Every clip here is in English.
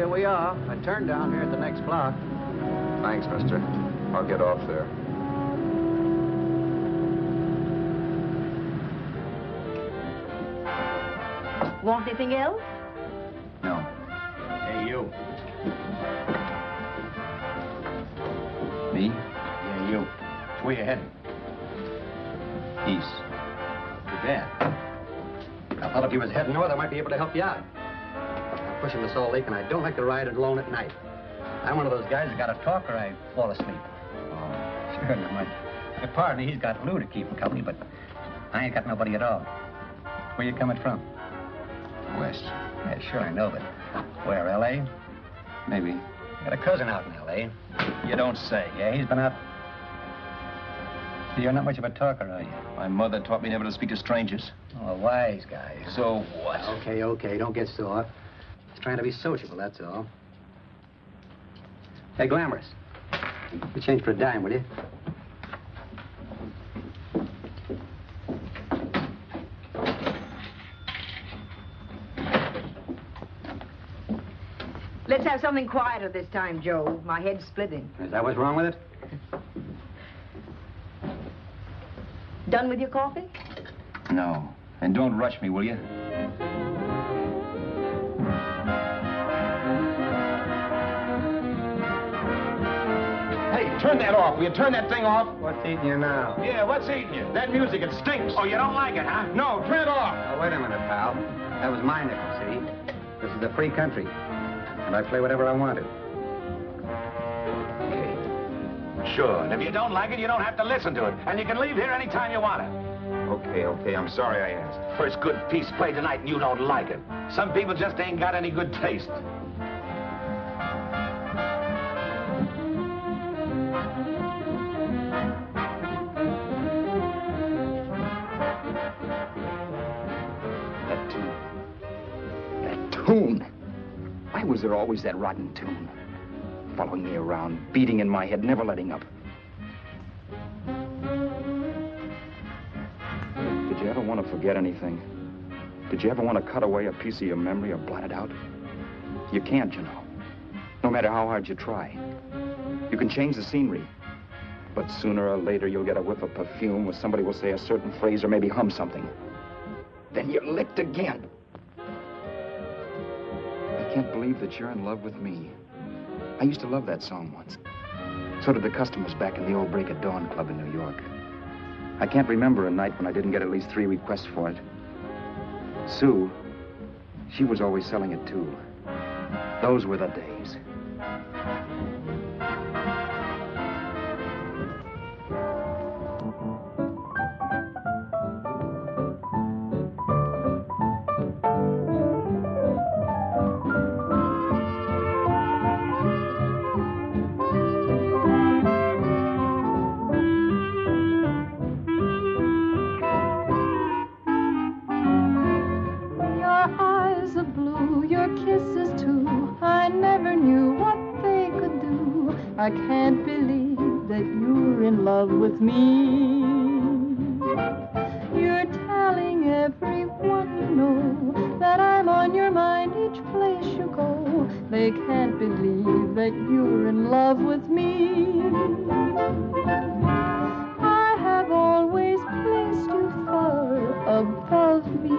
here we are. I turned down here at the next block. Thanks, mister. I'll get off there. Want anything else? No. Hey, you. Me? Yeah, you. Where you heading? East. Too bad. I thought if you was heading north, I might be able to help you out. I'm pushing the Salt Lake, and I don't like to ride it alone at night. I'm one of those guys that got to talk or I fall asleep. Oh. Sure, now, my partner, he's got Lou to keep him company, but I ain't got nobody at all. Where you coming from? West. Yeah, sure, I know, but where, L.A.? Maybe. I got a cousin out in L.A. You don't say. Yeah, he's been out. You're not much of a talker, are you? My mother taught me never to speak to strangers. Oh, a wise guy. So what? Okay, don't get sore. Just trying to be sociable, that's all. Hey, Glamorous. You change for a dime, will you? Let's have something quieter this time, Joe. My head's splitting. Is that what's wrong with it? Done with your coffee? No. And don't rush me, will you? Hey, turn that off. Will you turn that thing off? What's eating you now? Yeah, what's eating you? That music, it stinks. Oh, you don't like it, huh? No, turn it off. Oh, wait a minute, pal. That was my nickel, see? This is a free country. And I play whatever I wanted. Sure, and if you don't like it, you don't have to listen to it. And you can leave here anytime you want to. Okay, I'm sorry I asked. First good piece played tonight and you don't like it. Some people just ain't got any good taste. That tune. Why was there always that rotten tune? Following me around, beating in my head, never letting up. Did you ever want to forget anything? Did you ever want to cut away a piece of your memory or blot it out? You can't, you know. No matter how hard you try. You can change the scenery. But sooner or later, you'll get a whiff of perfume or somebody will say a certain phrase or maybe hum something. Then you're licked again. I can't believe that you're in love with me. I used to love that song once. So did the customers back in the old Break of Dawn Club in New York. I can't remember a night when I didn't get at least 3 requests for it. Sue, she was always selling it too. Those were the days. I can't believe that you're in love with me. You're telling everyone you know that I'm on your mind each place you go. They can't believe that you're in love with me. I have always placed you far above me.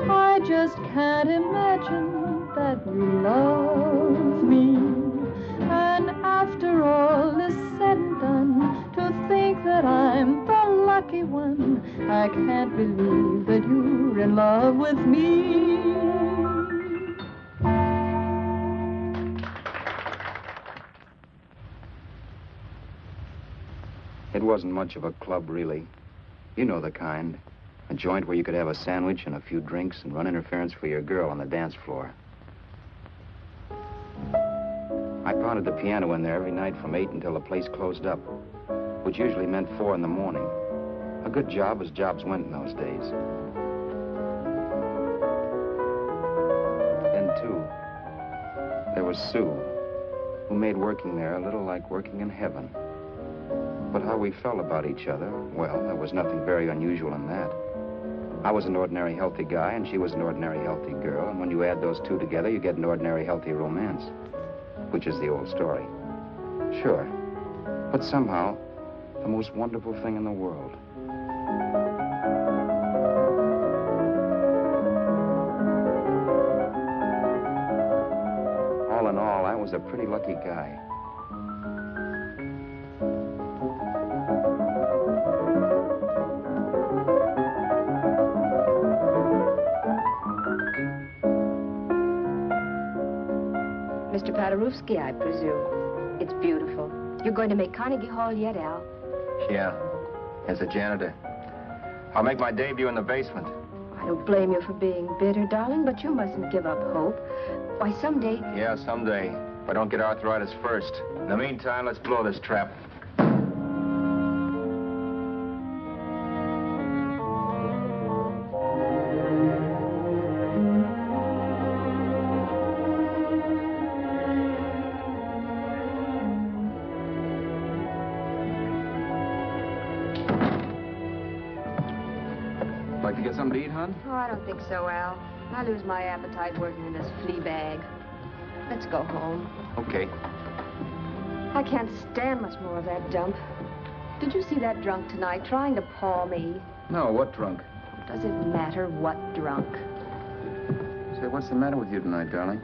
I just can't imagine that you love me. And after all is said and done, to think that I'm the lucky one, I can't believe that you're in love with me. It wasn't much of a club, really. You know the kind. A joint where you could have a sandwich and a few drinks and run interference for your girl on the dance floor. I pounded the piano in there every night from 8 until the place closed up, which usually meant 4 in the morning. A good job as jobs went in those days. Then, too, there was Sue, who made working there a little like working in heaven. But how we felt about each other, well, there was nothing very unusual in that. I was an ordinary healthy guy, and she was an ordinary healthy girl, and when you add those two together, you get an ordinary healthy romance, which is the old story. Sure, but somehow, the most wonderful thing in the world. All in all, I was a pretty lucky guy. Mr. Paderewski, I presume. It's beautiful. You're going to make Carnegie Hall yet, Al? Yeah, as a janitor. I'll make my debut in the basement. I don't blame you for being bitter, darling, but you mustn't give up hope. Why, someday... Yeah, someday. If I don't get arthritis first. In the meantime, let's blow this trap. Like to get something to eat, hon? Oh, I don't think so, Al. I lose my appetite working in this flea bag. Let's go home. Okay. I can't stand much more of that dump. Did you see that drunk tonight trying to paw me? No, what drunk? Does it matter what drunk? Say, what's the matter with you tonight, darling?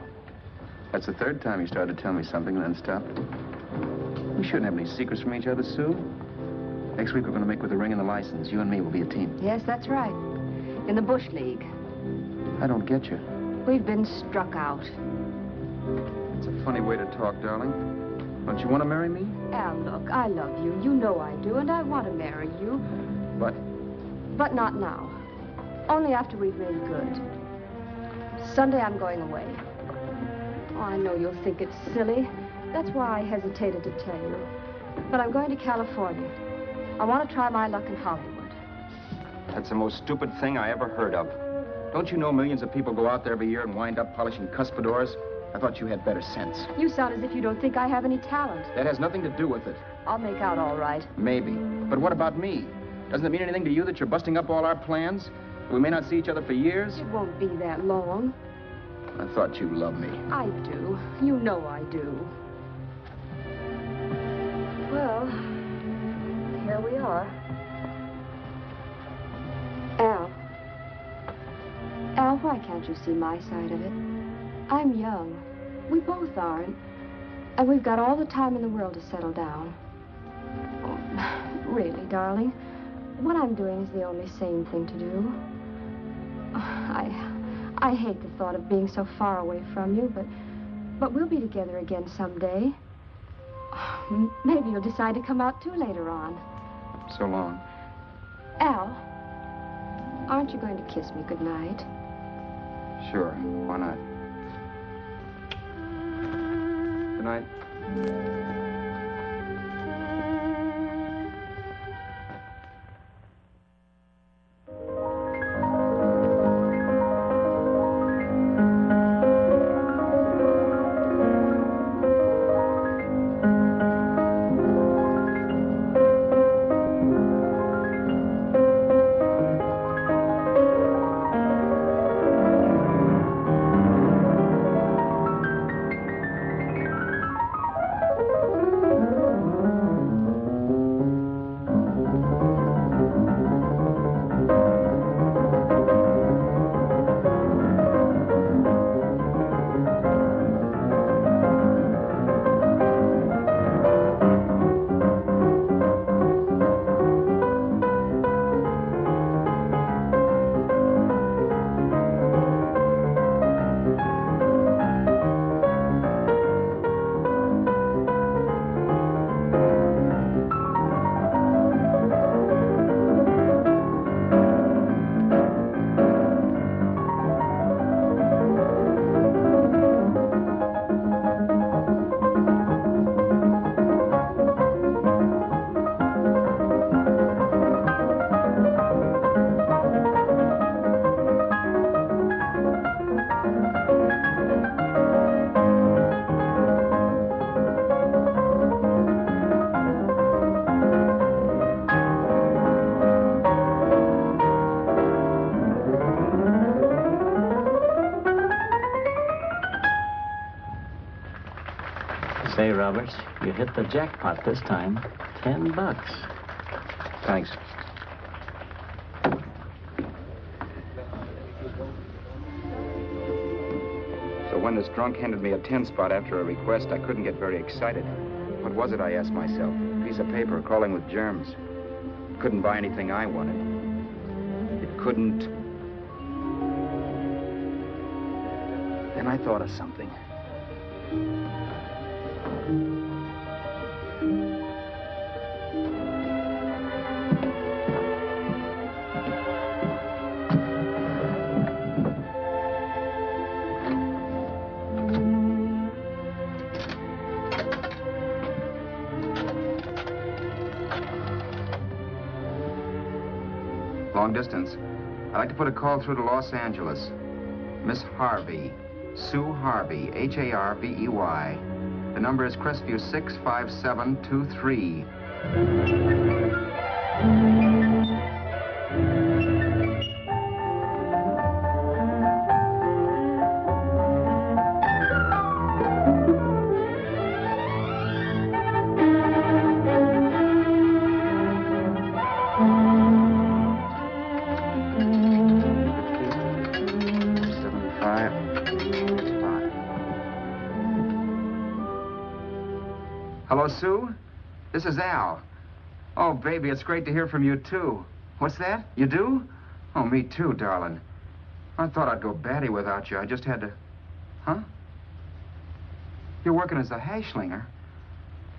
That's the third time you started to tell me something and then stopped. We shouldn't have any secrets from each other, Sue. Next week, we're going to make with the ring and the license. You and me will be a team. Yes, that's right. In the Bush League. I don't get you. We've been struck out. It's a funny way to talk, darling. Don't you want to marry me? Al, look, I love you. You know I do, and I want to marry you. But? But not now. Only after we've made good. Sunday, I'm going away. Oh, I know you'll think it's silly. That's why I hesitated to tell you. But I'm going to California. I want to try my luck in Hollywood. That's the most stupid thing I ever heard of. Don't you know millions of people go out there every year and wind up polishing cuspidors? I thought you had better sense. You sound as if you don't think I have any talent. That has nothing to do with it. I'll make out all right. Maybe. But what about me? Doesn't it mean anything to you that you're busting up all our plans? We may not see each other for years? It won't be that long. I thought you loved me. I do. You know I do. Well, here we are. Al, why can't you see my side of it? I'm young. We both are. And we've got all the time in the world to settle down. Oh, really, darling, what I'm doing is the only sane thing to do. I hate the thought of being so far away from you, but we'll be together again someday. Maybe you'll decide to come out too later on. So long. Al, aren't you going to kiss me goodnight? Sure, why not? Good night. Roberts. You hit the jackpot this time. $10. Thanks. So when this drunk handed me a 10 spot after a request, I couldn't get very excited. What was it, I asked myself? A piece of paper crawling with germs. It couldn't buy anything I wanted. It couldn't... Then I thought of something. Long distance. I'd like to put a call through to Los Angeles. Miss Harvey. Sue Harvey, Harvey. The number is Crestview 65723. Hello, Sue? This is Al. Oh, baby, it's great to hear from you, too. What's that? You do? Oh, me too, darling. I thought I'd go batty without you. I just had to... Huh? You're working as a hashlinger?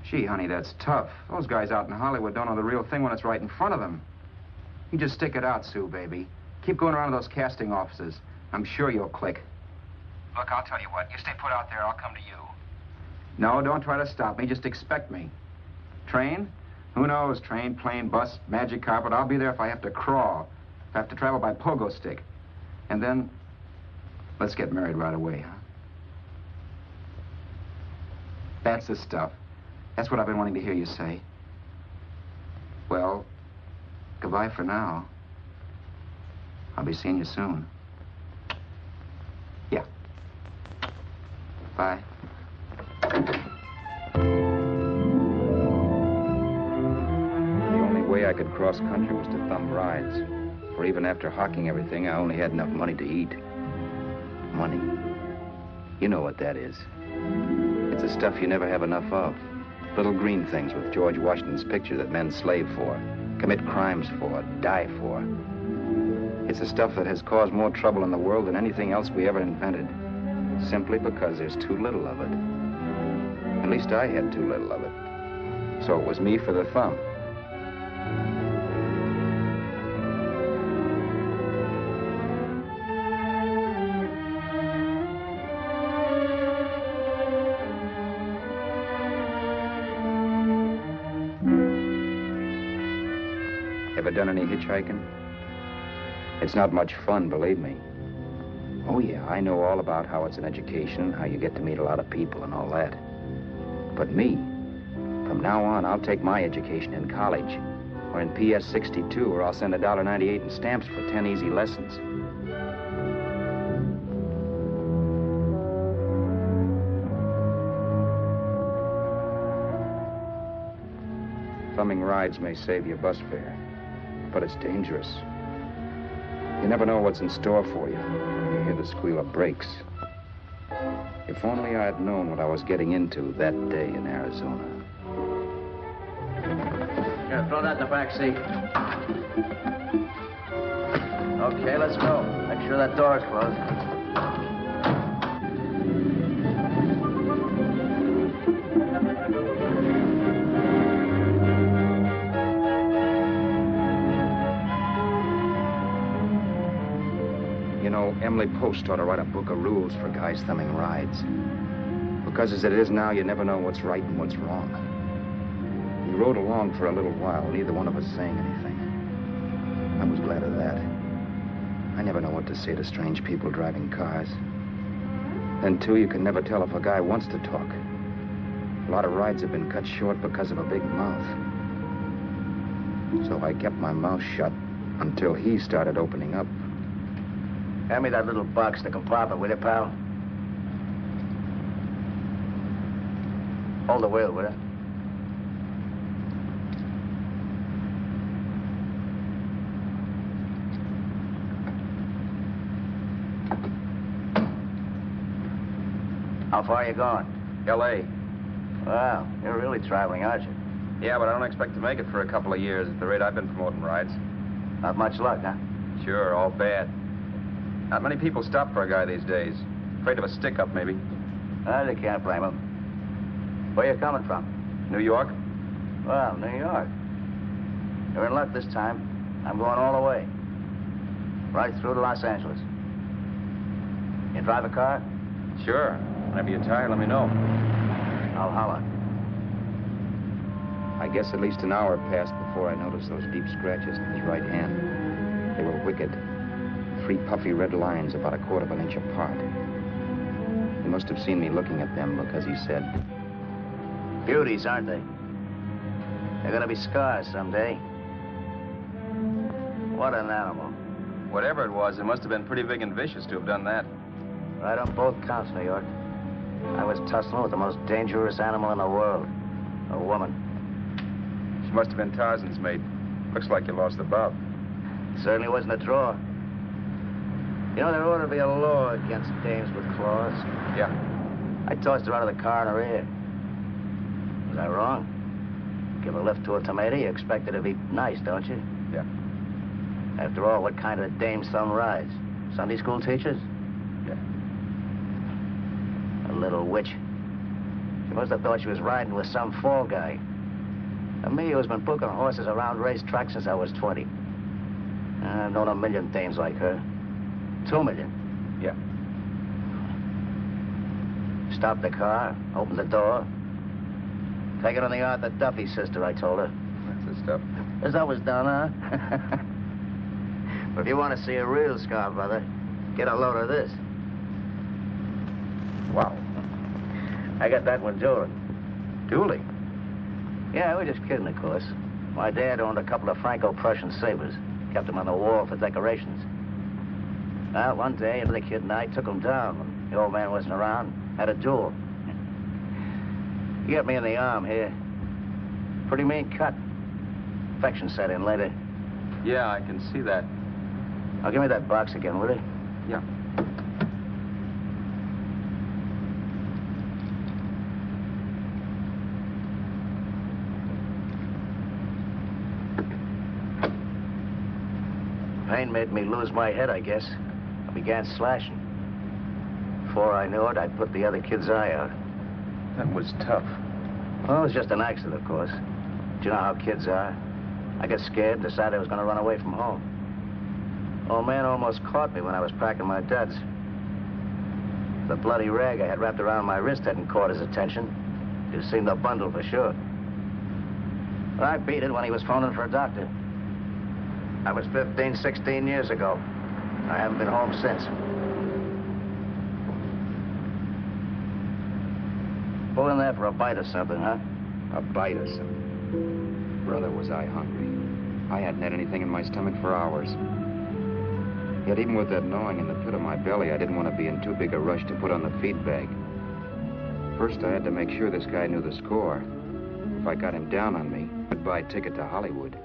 Gee, honey, that's tough. Those guys out in Hollywood don't know the real thing when it's right in front of them. You just stick it out, Sue, baby. Keep going around to those casting offices. I'm sure you'll click. Look, I'll tell you what. You stay put out there, I'll come to you. No, don't try to stop me. Just expect me. Train? Who knows? Train, plane, bus, magic carpet. I'll be there if I have to crawl. If I have to travel by pogo stick. And then, let's get married right away, huh? That's the stuff. That's what I've been wanting to hear you say. Well, goodbye for now. I'll be seeing you soon. Yeah. Bye. The only way I could cross country was to thumb rides. For even after hawking everything, I only had enough money to eat. Money. You know what that is. It's the stuff you never have enough of. Little green things with George Washington's picture that men slave for, commit crimes for, die for. It's the stuff that has caused more trouble in the world than anything else we ever invented. Simply because there's too little of it. At least I had too little of it. So it was me for the thumb. Ever done any hitchhiking? It's not much fun, believe me. Oh, yeah, I know all about how it's an education, how you get to meet a lot of people and all that. But me, from now on, I'll take my education in college, or in PS 62, or I'll send $1.98 in stamps for 10 easy lessons. Thumbing rides may save you bus fare, but it's dangerous. You never know what's in store for you. You hear the squeal of brakes. If only I had known what I was getting into that day in Arizona. Here, throw that in the back seat. Okay, let's go. Make sure that door is closed. Emily Post ought to write a book of rules for guys thumbing rides. Because as it is now, you never know what's right and what's wrong. We rode along for a little while, neither one of us saying anything. I was glad of that. I never know what to say to strange people driving cars. Then, too, you can never tell if a guy wants to talk. A lot of rides have been cut short because of a big mouth. So I kept my mouth shut until he started opening up. Hand me that little box in the compartment, will you, pal? Hold the wheel, will you? How far are you going? L.A. Wow, you're really traveling, aren't you? Yeah, but I don't expect to make it for a couple of years at the rate I've been promoting rides. Not much luck, huh? Sure, all bad. Not many people stop for a guy these days. Afraid of a stick-up, maybe. Well, you can't blame them. Where you coming from? New York? Well, New York. You're in luck this time. I'm going all the way. Right through to Los Angeles. You drive a car? Sure. Whenever you're tired, let me know. I'll holler. I guess at least an hour passed before I noticed those deep scratches in his right hand. They were wicked. 3 puffy red lines about 1/4 of an inch apart. He must have seen me looking at them because he said, Beauties, aren't they? They're gonna be scars someday. What an animal. Whatever it was, it must have been pretty big and vicious to have done that. Right on both counts, New York. I was tussling with the most dangerous animal in the world. A woman. She must have been Tarzan's mate. Looks like you lost the bout. Certainly wasn't a draw. You know, there ought to be a law against dames with claws. Yeah. I tossed her out of the car in her ear. Was I wrong? Give a lift to a tomato, you expect her to be nice, don't you? Yeah. After all, what kind of a dame's son rides? Sunday school teachers? Yeah. A little witch. She must have thought she was riding with some fall guy. And me, who's been booking horses around racetracks since I was 20. I've known a million dames like her. 2 million. Yeah. Stopped the car, opened the door. Take it on the Arthur Duffy sister, I told her. That's the stuff. As that was done, huh? But if you want to see a real scar, brother, get a load of this. Wow. I got that one dueling. Dueling? Yeah, we're just kidding, of course. My dad owned a couple of Franco-Prussian sabers. Kept them on the wall for decorations. Well, one day, the kid and I took them down when the old man wasn't around. Had a duel. He got me in the arm here. Pretty mean cut. Infection set in later. Yeah, I can see that. Now, give me that box again, will you? Yeah. Pain made me lose my head, I guess. I began slashing. Before I knew it, I'd put the other kid's eye out. That was tough. Well, it was just an accident, of course. Do you know how kids are? I got scared and decided I was going to run away from home. Old man almost caught me when I was packing my duds. The bloody rag I had wrapped around my wrist hadn't caught his attention. You'd seen the bundle for sure. But I beat it when he was phoning for a doctor. That was 15, 16 years ago. I haven't been home since. Pull in there for a bite or something, huh? a bite or something. Brother, was I hungry. I hadn't had anything in my stomach for hours. Yet even with that gnawing in the pit of my belly, I didn't want to be in too big a rush to put on the feed bag. First, I had to make sure this guy knew the score. If I got him down on me, goodbye ticket to Hollywood.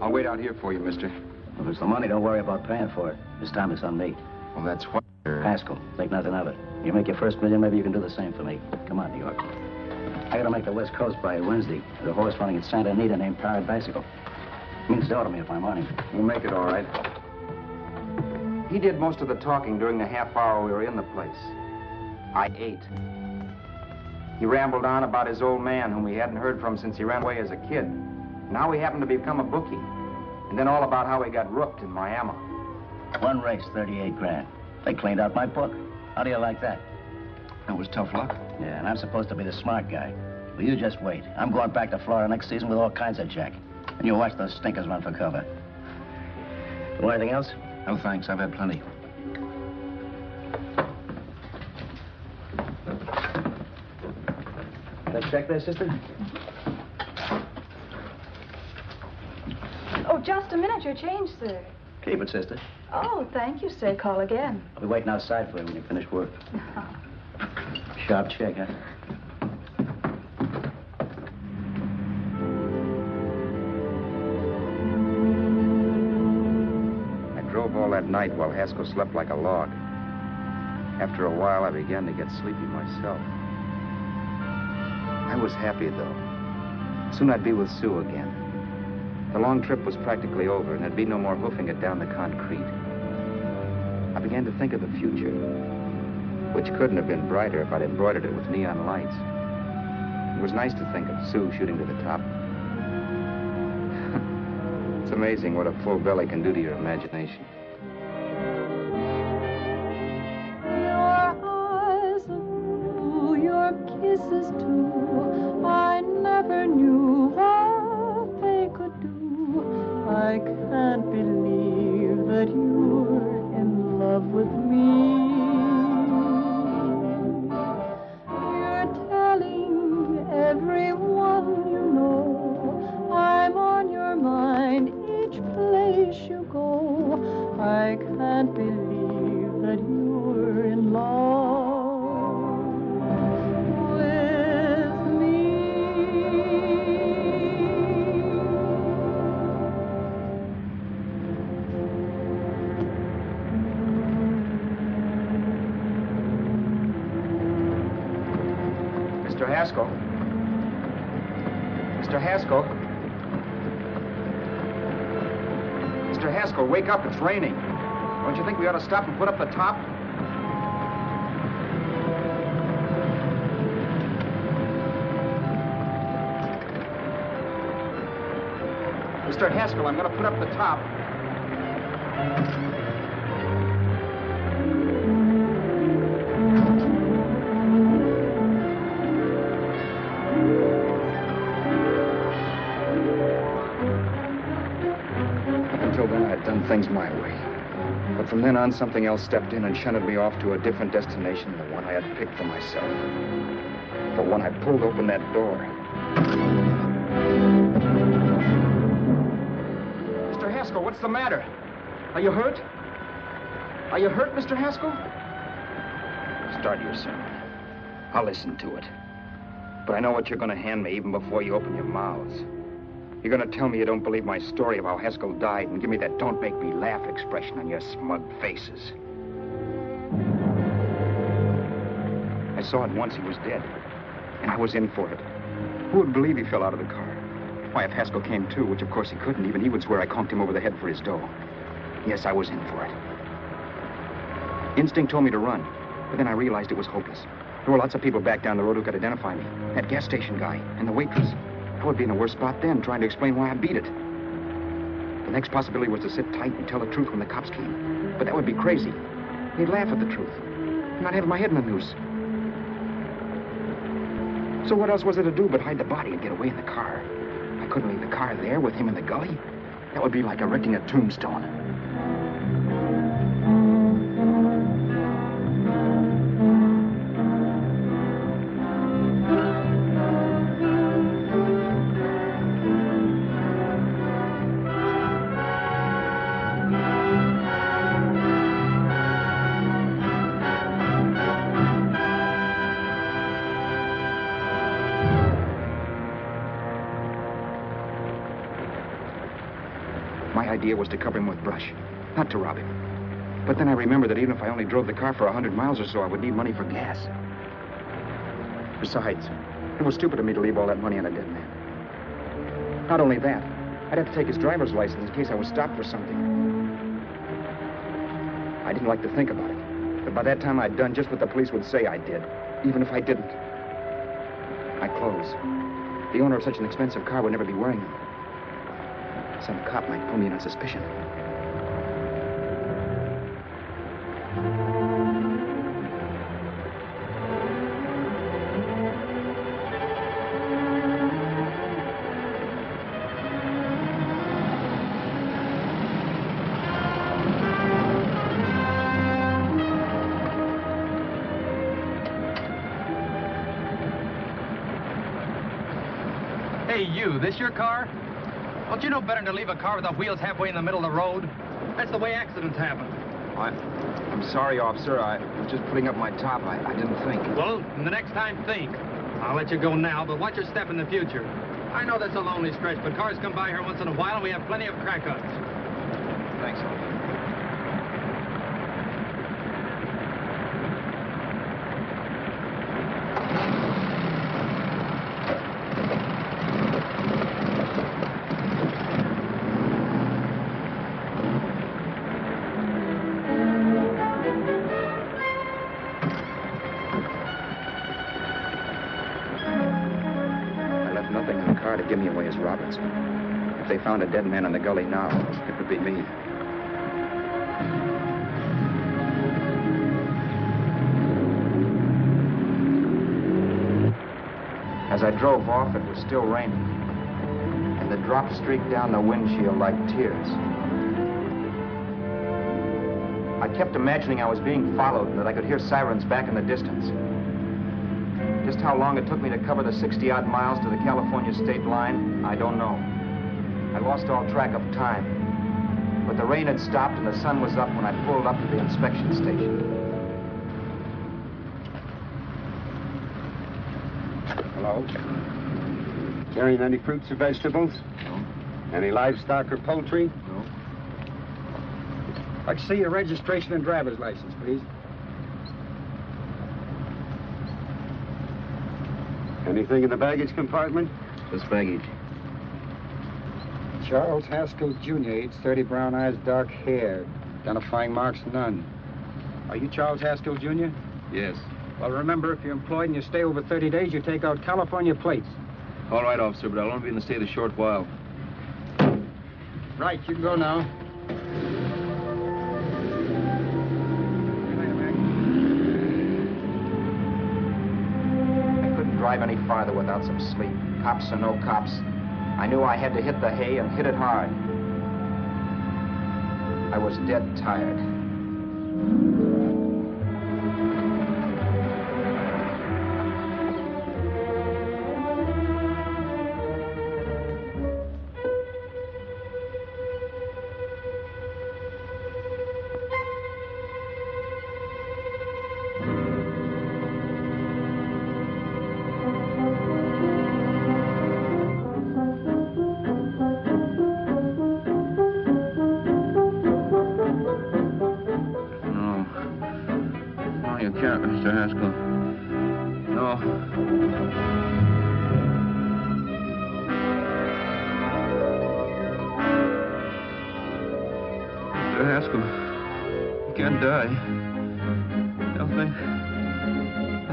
I'll wait out here for you, mister. Well, if it's the money, don't worry about paying for it. This time it's on me. Well, that's what... Haskell, think nothing of it. You make your first million, maybe you can do the same for me. Come on, New York. I gotta make the West Coast by Wednesday. There's a horse running at Santa Anita named Pirate Bicycle. Means dough to me if I'm on him. We'll make it all right. He did most of the talking during the half hour we were in the place. I ate. He rambled on about his old man, whom we hadn't heard from since he ran away as a kid. Now he happened to become a bookie. And then all about how he got rooked in Miami. One race, 38 grand. They cleaned out my book. How do you like that? That was tough luck. Yeah, and I'm supposed to be the smart guy. Well, you just wait. I'm going back to Florida next season with all kinds of jack. And you watch those stinkers run for cover. You want anything else? No, thanks. I've had plenty. That check there, sister? Oh, just a minute. Your change, sir. Keep it, sister. Oh, thank you, sir. Call again. I'll be waiting outside for you when you finish work. Sharp check, huh? that night while Haskell slept like a log. After a while, I began to get sleepy myself. I was happy, though. Soon I'd be with Sue again. The long trip was practically over, and there'd be no more hoofing it down the concrete. I began to think of the future, which couldn't have been brighter if I'd embroidered it with neon lights. It was nice to think of Sue shooting to the top. It's amazing what a full belly can do to your imagination. Your eyes are blue, your kisses too. I never knew what they could do. I can't believe that you're in love with me. You're telling everyone you know I'm on your mind each place you go. I can't believe that you're in love with me. Mr. Haskell? Mr. Haskell? Mr. Haskell, wake up. It's raining. Don't you think we ought to stop and put up the top? Mr. Haskell, I'm going to put up the top. Until then, I'd done things my way. But from then on, something else stepped in and shunted me off to a different destination than the one I had picked for myself. But when I pulled open that door... Mr. Haskell, what's the matter? Are you hurt? Are you hurt, Mr. Haskell? Start your sermon. I'll listen to it. But I know what you're going to hand me even before you open your mouths. You're going to tell me you don't believe my story of how Haskell died and give me that don't make me laugh expression on your smug faces. I saw at once he was dead, and I was in for it. Who would believe he fell out of the car? Why, if Haskell came too, which of course he couldn't, even he would swear I conked him over the head for his dough. Yes, I was in for it. Instinct told me to run, but then I realized it was hopeless. There were lots of people back down the road who could identify me. That gas station guy and the waitress. I would be in a worse spot then, trying to explain why I beat it. The next possibility was to sit tight and tell the truth when the cops came. But that would be crazy. They'd laugh at the truth. And I'd have my head in the noose. So what else was there to do but hide the body and get away in the car? I couldn't leave the car there with him in the gully. That would be like erecting a tombstone. My idea was to cover him with brush, not to rob him. But then I remembered that even if I only drove the car for 100 miles or so, I would need money for gas. Besides, it was stupid of me to leave all that money on a dead man. Not only that, I'd have to take his driver's license in case I was stopped for something. I didn't like to think about it, but by that time I'd done just what the police would say I did, even if I didn't. My clothes. The owner of such an expensive car would never be wearing them. Some cop might pull me in on suspicion. Hey, you, this your car? Don't you know better than to leave a car with the wheels halfway in the middle of the road? That's the way accidents happen. I'm sorry, officer. I was just putting up my top. I didn't think. Well, the next time, think. I'll let you go now, but watch your step in the future. I know that's a lonely stretch, but cars come by here once in a while, and we have plenty of crack-ups. Thanks, officer. Roberts. If they found a dead man in the gully now, it would be me. As I drove off, it was still raining, and the drops streaked down the windshield like tears. I kept imagining I was being followed and that I could hear sirens back in the distance. Just how long it took me to cover the 60-odd miles to the California state line, I don't know. I lost all track of time. But the rain had stopped and the sun was up when I pulled up to the inspection station. Hello? Carrying any fruits or vegetables? No. Any livestock or poultry? No. I'd like to see your registration and driver's license, please. Anything in the baggage compartment? Just baggage. Charles Haskell, Jr., age 30, brown eyes, dark hair. Identifying marks, none. Are you Charles Haskell, Jr.? Yes. Well, remember, if you're employed and you stay over 30 days, you take out California plates. All right, officer, but I'll only be in the state a short while. Right, you can go now. I couldn't drive any farther without some sleep. Cops or no cops, I knew I had to hit the hay and hit it hard. I was dead tired. Mr. Haskell. No. Mr. Haskell, you can't die. I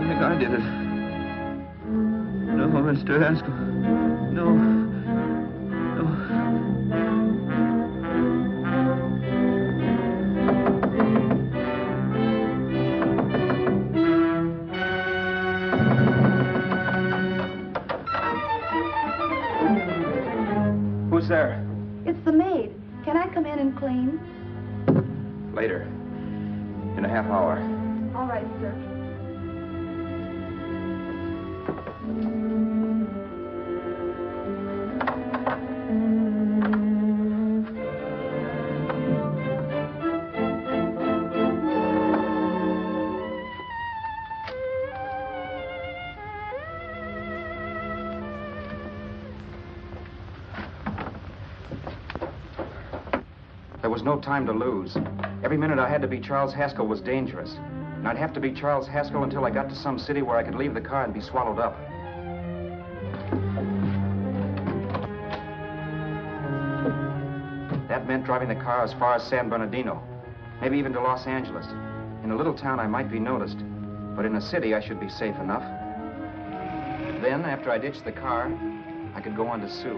think I did it. No, Mr. Haskell. No. Who's there? It's the maid. Can I come in and clean? Later. In a half hour. All right, sir. There was no time to lose. Every minute I had to be Charles Haskell was dangerous. And I'd have to be Charles Haskell until I got to some city where I could leave the car and be swallowed up. That meant driving the car as far as San Bernardino, maybe even to Los Angeles. In a little town, I might be noticed, but in a city, I should be safe enough. Then, after I ditched the car, I could go on to Sue.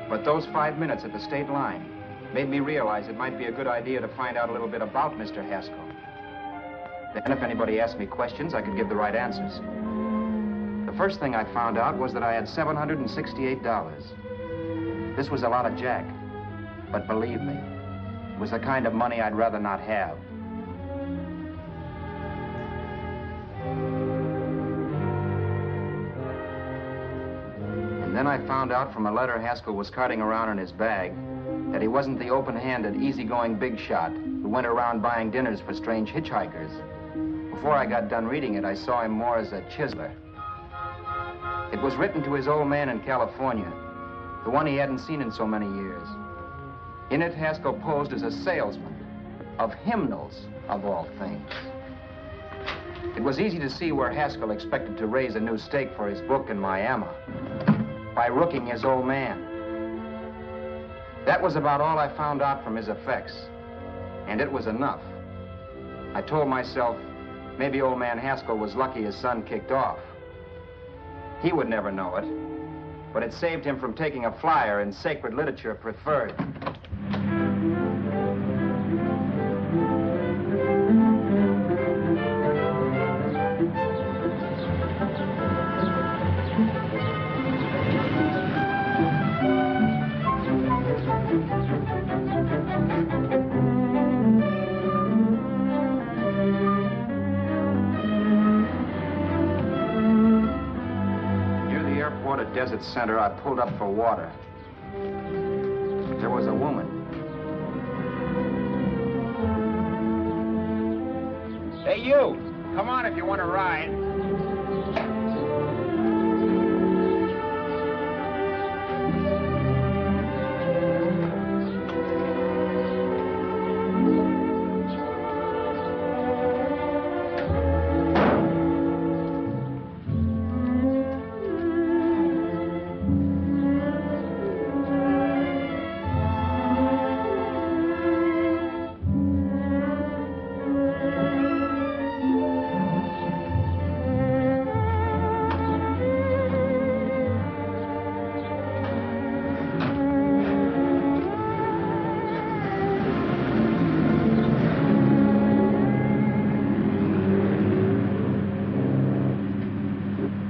But those 5 minutes at the state line made me realize it might be a good idea to find out a little bit about Mr. Haskell. Then if anybody asked me questions, I could give the right answers. The first thing I found out was that I had $768. This was a lot of jack, but believe me, it was the kind of money I'd rather not have. And then I found out from a letter Haskell was carting around in his bag that he wasn't the open-handed, easygoing big shot who went around buying dinners for strange hitchhikers. Before I got done reading it, I saw him more as a chiseler. It was written to his old man in California, the one he hadn't seen in so many years. In it, Haskell posed as a salesman of hymnals, of all things. It was easy to see where Haskell expected to raise a new stake for his book in Miami by rooking his old man. That was about all I found out from his effects, and it was enough. I told myself, maybe old man Haskell was lucky his son kicked off. He would never know it, but it saved him from taking a flyer in sacred literature preferred. Desert Center, I pulled up for water. There was a woman. Hey, you! Come on if you want to ride.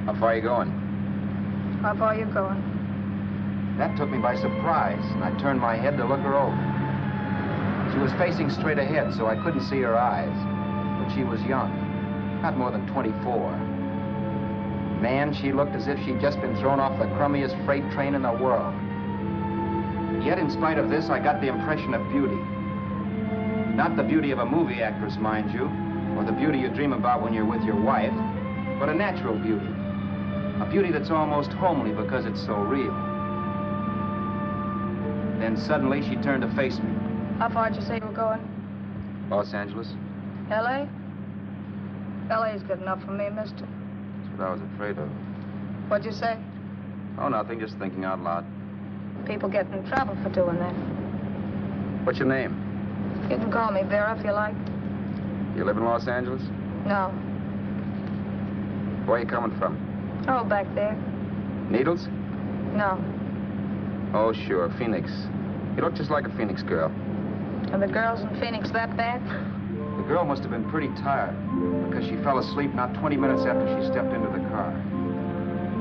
How far are you going? How far are you going? That took me by surprise, and I turned my head to look her over. She was facing straight ahead, so I couldn't see her eyes. But she was young, not more than 24. Man, she looked as if she'd just been thrown off the crummiest freight train in the world. Yet, in spite of this, I got the impression of beauty. Not the beauty of a movie actress, mind you, or the beauty you dream about when you're with your wife, but a natural beauty. A beauty that's almost homely because it's so real. Then suddenly she turned to face me. How far did you say you were going? Los Angeles? L.A.? L.A.'s good enough for me, mister. That's what I was afraid of. What'd you say? Oh, nothing, just thinking out loud. People get in trouble for doing that. What's your name? You can call me Vera if you like. You live in Los Angeles? No. Where are you coming from? Oh, back there. Needles? No. Oh, sure, Phoenix. You look just like a Phoenix girl. Are the girls in Phoenix that bad? The girl must have been pretty tired because she fell asleep not 20 minutes after she stepped into the car.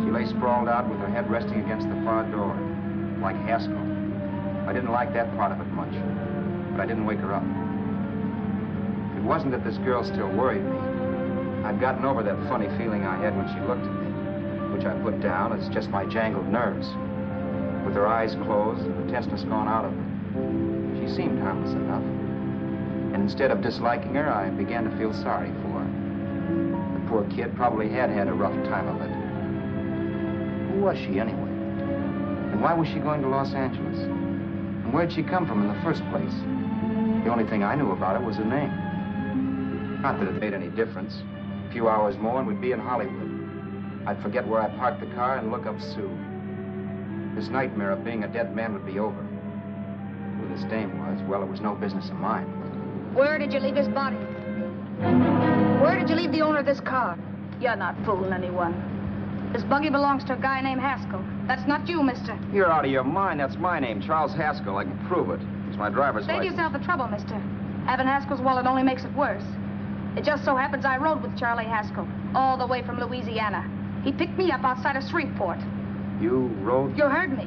She lay sprawled out with her head resting against the far door, like Haskell. I didn't like that part of it much, but I didn't wake her up. It wasn't that this girl still worried me. I'd gotten over that funny feeling I had when she looked at me, which I put down as just my jangled nerves. With her eyes closed and the tenseness gone out of her, she seemed harmless enough. And instead of disliking her, I began to feel sorry for her. The poor kid probably had had a rough time of it. Who was she anyway? And why was she going to Los Angeles? And where'd she come from in the first place? The only thing I knew about her was her name. Not that it made any difference. A few hours more and we'd be in Hollywood. I'd forget where I parked the car and look up Sue. This nightmare of being a dead man would be over. Who this dame was, well, it was no business of mine. Where did you leave his body? Where did you leave the owner of this car? You're not fooling anyone. This buggy belongs to a guy named Haskell. That's not you, mister. You're out of your mind. That's my name, Charles Haskell. I can prove it. It's my driver's Save license. yourself the trouble, mister. Having Haskell's wallet only makes it worse. It just so happens I rode with Charlie Haskell all the way from Louisiana. He picked me up outside of Shreveport. You rode? You heard me.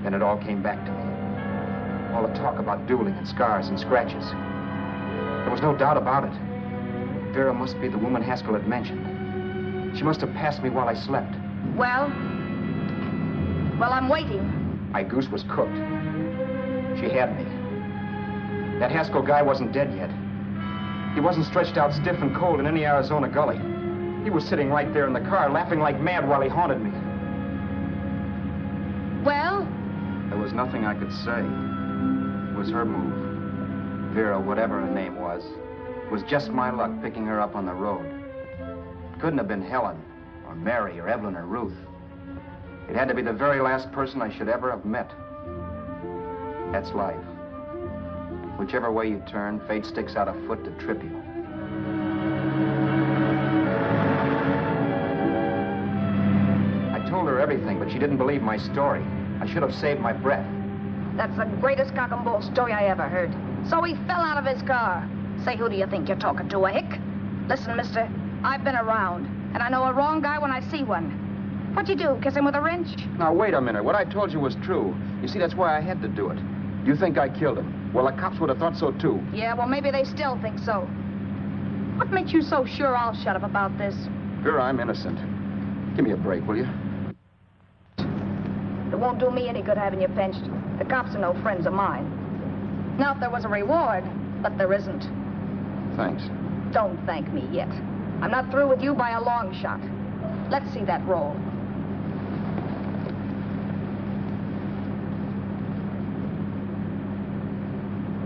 Then it all came back to me. All the talk about dueling and scars and scratches. There was no doubt about it. Vera must be the woman Haskell had mentioned. She must have passed me while I slept. Well, I'm waiting. My goose was cooked. She had me. That Haskell guy wasn't dead yet. He wasn't stretched out stiff and cold in any Arizona gully. He was sitting right there in the car, laughing like mad while he haunted me. Well? There was nothing I could say. It was her move. Vera, whatever her name was just my luck picking her up on the road. It couldn't have been Helen, or Mary, or Evelyn, or Ruth. It had to be the very last person I should ever have met. That's life. Whichever way you turn, fate sticks out a foot to trip you. I told her everything, but she didn't believe my story. I should have saved my breath. That's the greatest cock and bull story I ever heard. So he fell out of his car. Say, who do you think you're talking to, a hick? Listen, mister, I've been around, and I know a wrong guy when I see one. What'd you do, kiss him with a wrench? Now, wait a minute. What I told you was true. You see, that's why I had to do it. You think I killed him. Well, the cops would have thought so, too. Yeah, well, maybe they still think so. What makes you so sure I'll shut up about this? Girl, I'm innocent. Give me a break, will you? It won't do me any good having you pinched. The cops are no friends of mine. Now, if there was a reward, but there isn't. Thanks. Don't thank me yet. I'm not through with you by a long shot. Let's see that roll.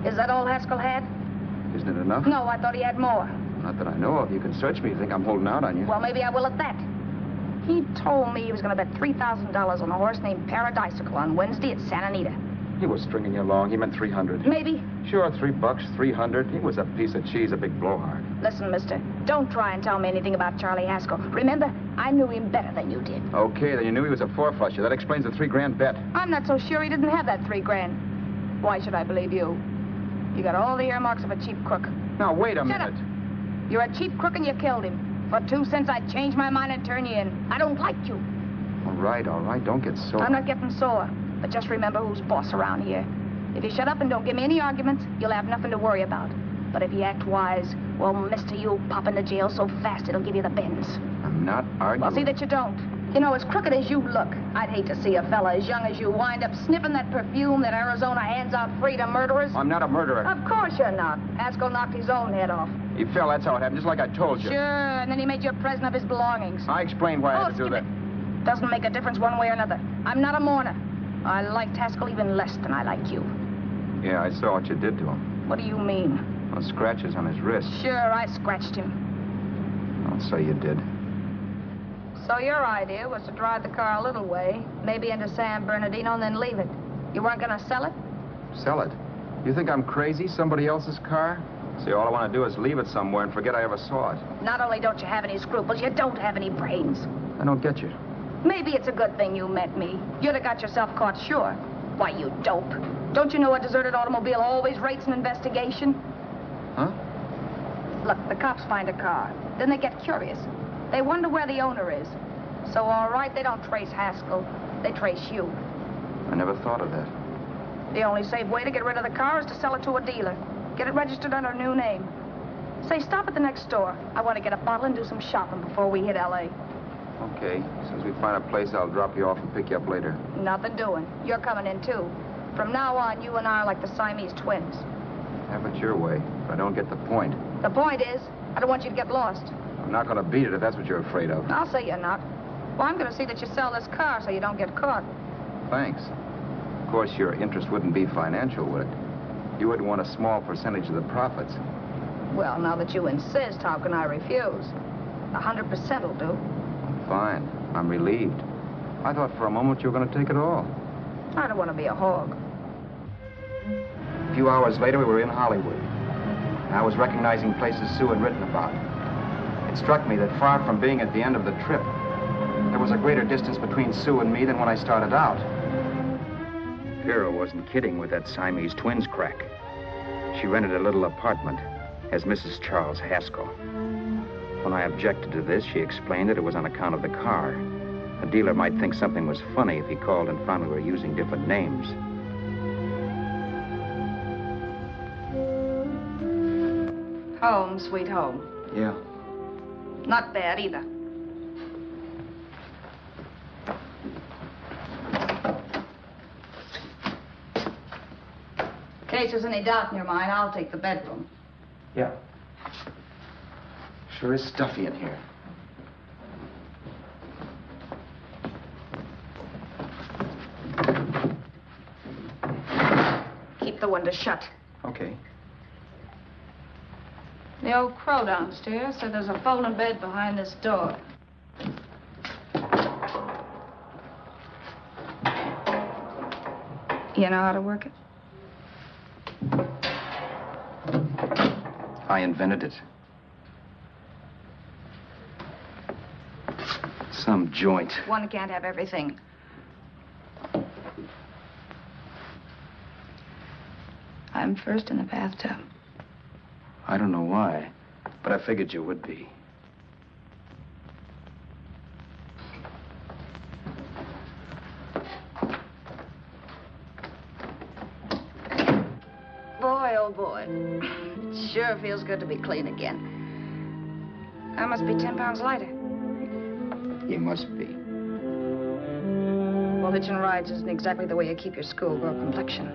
Is that all Haskell had? Isn't it enough? No, I thought he had more. Not that I know of. You can search me. You think I'm holding out on you? Well, maybe I will at that. He told me he was going to bet $3,000 on a horse named Paradisical on Wednesday at Santa Anita. He was stringing you along. He meant 300. Maybe. Sure, $3, 300. He was a piece of cheese, a big blowhard. Listen, mister, don't try and tell me anything about Charlie Haskell. Remember, I knew him better than you did. Okay, then you knew he was a four-flusher. That explains the $3,000 bet. I'm not so sure he didn't have that $3,000. Why should I believe you? You got all the earmarks of a cheap crook. Now, wait a Shut minute. up. You're a cheap crook and you killed him. For 2 cents, I'd change my mind and turn you in. I don't like you. All right. Don't get sore. I'm not getting sore. But just remember who's boss around here. If you shut up and don't give me any arguments, you'll have nothing to worry about. But if you act wise, well, mister, you'll pop into jail so fast it'll give you the bends. I'm not arguing. Well, see that you don't. You know, as crooked as you look, I'd hate to see a fella as young as you wind up sniffing that perfume that Arizona hands out free to murderers. I'm not a murderer. Of course you're not. Haskell knocked his own head off. He fell. That's how it happened, just like I told you. Sure, and then he made you a present of his belongings. I explained why I had to do that. Doesn't make a difference one way or another. I'm not a mourner. I liked Haskell even less than I like you. Yeah, I saw what you did to him. What do you mean? Well, scratches on his wrist. Sure, I scratched him. I'll say you did. So your idea was to drive the car a little way, maybe into San Bernardino, and then leave it. You weren't going to sell it? Sell it? You think I'm crazy? Somebody else's car? See, all I want to do is leave it somewhere and forget I ever saw it. Not only don't you have any scruples, you don't have any brains. I don't get you. Maybe it's a good thing you met me. You'd have got yourself caught, sure. Why, you dope. Don't you know a deserted automobile always rates an investigation? Huh? Look, the cops find a car. Then they get curious. They wonder where the owner is. So, all right, they don't trace Haskell. They trace you. I never thought of that. The only safe way to get rid of the car is to sell it to a dealer. Get it registered under a new name. Say, stop at the next store. I want to get a bottle and do some shopping before we hit L.A. Okay. As soon as we find a place, I'll drop you off and pick you up later. Nothing doing. You're coming in, too. From now on, you and I are like the Siamese twins. Have it your way, but I don't get the point. The point is, I don't want you to get lost. I'm not going to beat it if that's what you're afraid of. I'll say you're not. Well, I'm going to see that you sell this car so you don't get caught. Thanks. Of course, your interest wouldn't be financial, would it? You would want a small percentage of the profits. Well, now that you insist, how can I refuse? 100% will do. Fine. I'm relieved. I thought for a moment you were going to take it all. I don't want to be a hog. A few hours later, we were in Hollywood. And I was recognizing places Sue had written about. It struck me that far from being at the end of the trip, there was a greater distance between Sue and me than when I started out. Vera wasn't kidding with that Siamese twins crack. She rented a little apartment as Mrs. Charles Haskell. When I objected to this, she explained that it was on account of the car. A dealer might think something was funny if he called and found we were using different names. Home, sweet home. Yeah. Not bad either. In case there's any doubt in your mind, I'll take the bedroom. Yeah. Sure is stuffy in here. Keep the window shut. Okay. The old crow downstairs said there's a folding bed behind this door. You know how to work it? I invented it. Some joint. One can't have everything. I'm first in the bathtub. I don't know why, but I figured you would be. Boy, oh boy. It sure feels good to be clean again. I must be 10 pounds lighter. You must be. Well, hitching rides isn't exactly the way you keep your schoolgirl complexion.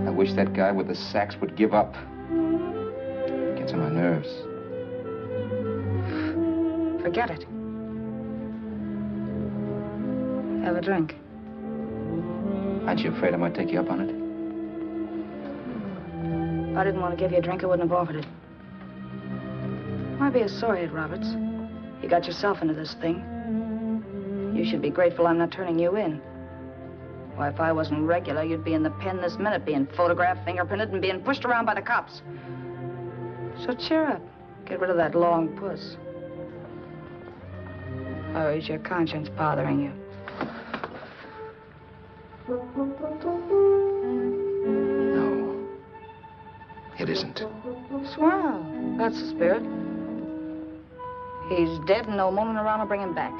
I wish that guy with the sacks would give up. Gets on my nerves. Forget it. Have a drink. Aren't you afraid I might take you up on it? If I didn't want to give you a drink, I wouldn't have offered it. Why be a sorehead, Roberts? You got yourself into this thing. You should be grateful I'm not turning you in. Why, if I wasn't regular, you'd be in the pen this minute, being photographed, fingerprinted, and being pushed around by the cops. So cheer up. Get rid of that long puss. Or is your conscience bothering you? No. It isn't. Swell. That's the spirit. He's dead and no moaning around will bring him back.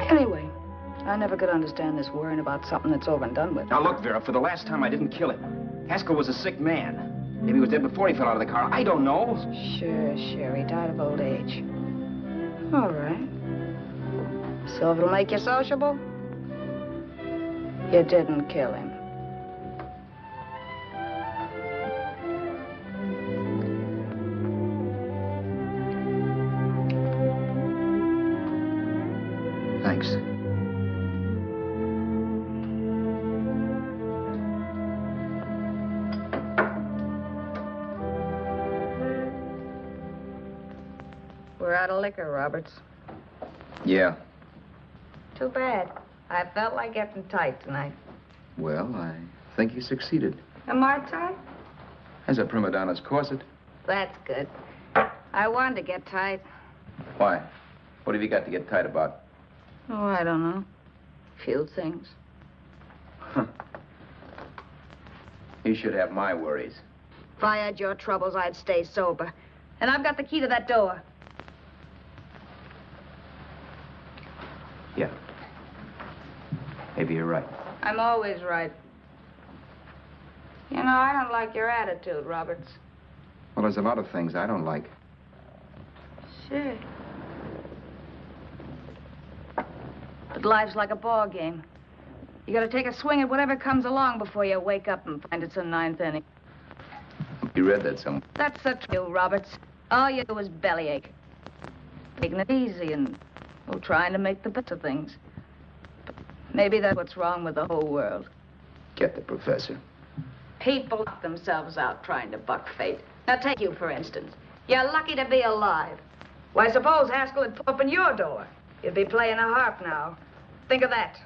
Anyway, I never could understand this worrying about something that's over and done with. Now look, Vera, for the last time I didn't kill him. Haskell was a sick man. Maybe he was dead before he fell out of the car. I don't know. Sure. He died of old age. All right. So if it'll make you sociable, you didn't kill him. Thanks. We're out of liquor, Roberts. Yeah. Too bad. I felt like getting tight tonight. Well, I think you succeeded. Am I tight? As a prima donna's corset. That's good. I wanted to get tight. Why? What have you got to get tight about? Oh, I don't know. Few things. You should have my worries. If I had your troubles, I'd stay sober. And I've got the key to that door. Yeah. Maybe you're right. I'm always right. You know, I don't like your attitude, Roberts. Well, there's a lot of things I don't like. Sure. But life's like a ball game. You gotta take a swing at whatever comes along before you wake up and find it's a ninth inning. You read that somewhere. That's the truth, Roberts. All you do is bellyache. Taking it easy and, well, trying to make the best of things. But maybe that's what's wrong with the whole world. Get the professor. People knock themselves out trying to buck fate. Now, take you, for instance. You're lucky to be alive. Why, suppose Haskell had opened your door. You'd be playing a harp now. Think of that.